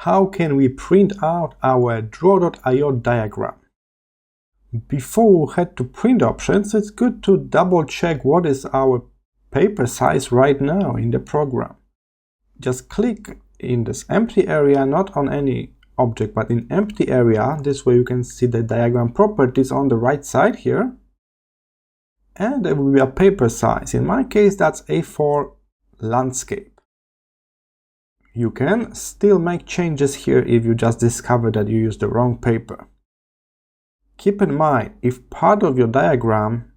how can we print out our Draw.io diagram. Before we head to print options, it's good to double check what is our paper size right now in the program. Just click in this empty area, not on any object, but in empty area. This way you can see the diagram properties on the right side here. And there will be a paper size. In my case, that's A4 landscape. You can still make changes here if you just discover that you used the wrong paper. Keep in mind, if part of your diagram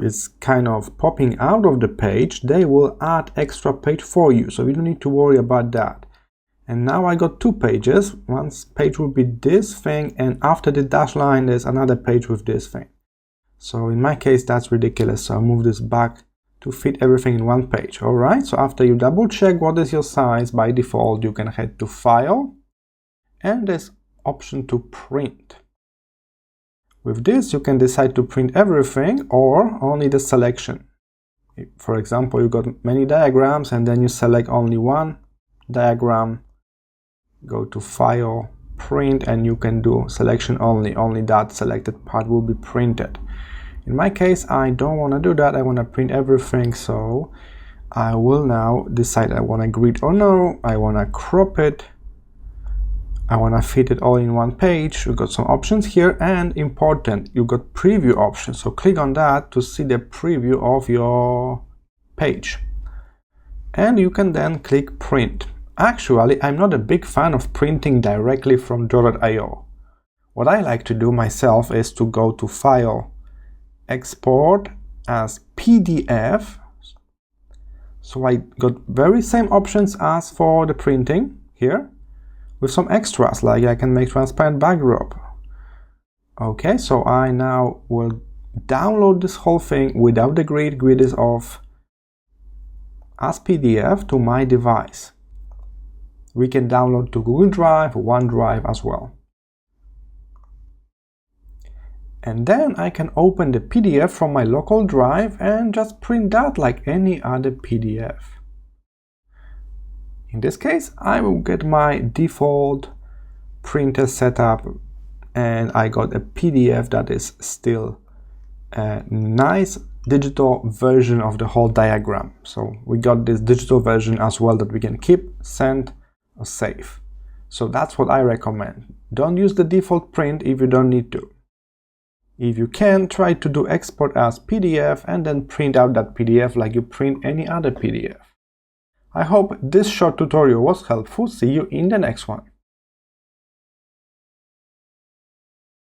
is kind of popping out of the page, they will add extra page for you, so you don't need to worry about that. And now I got two pages. One page will be this thing, and after the dash line there's another page with this thing. So in my case that's ridiculous, so I'll move this back to fit everything in one page. Alright, so after you double check what is your size, by default you can head to File, and there's option to Print. With this, you can decide to print everything or only the selection. For example, you got many diagrams and then you select only one diagram, go to File, Print, and you can do selection only. Only that selected part will be printed. In my case, I don't want to do that. I want to print everything, so I will now decide I want to grid or no. I want to crop it. I want to fit it all in one page. You got some options here, and important, you got preview options. So click on that to see the preview of your page. And you can then click print. Actually, I'm not a big fan of printing directly from Draw.io. What I like to do myself is to go to File, Export as PDF. So I got very same options as for the printing here, with some extras, like I can make transparent backdrop. Okay, so I now will download this whole thing without the grid. Grid is off, as PDF to my device. We can download to Google Drive, OneDrive as well. And then I can open the PDF from my local drive and just print that like any other PDF. In this case, I will get my default printer setup, and I got a PDF that is still a nice digital version of the whole diagram. So we got this digital version as well that we can keep, send, or save. So that's what I recommend. Don't use the default print if you don't need to. If you can, try to do export as PDF and then print out that PDF like you print any other PDF. I hope this short tutorial was helpful. See you in the next one.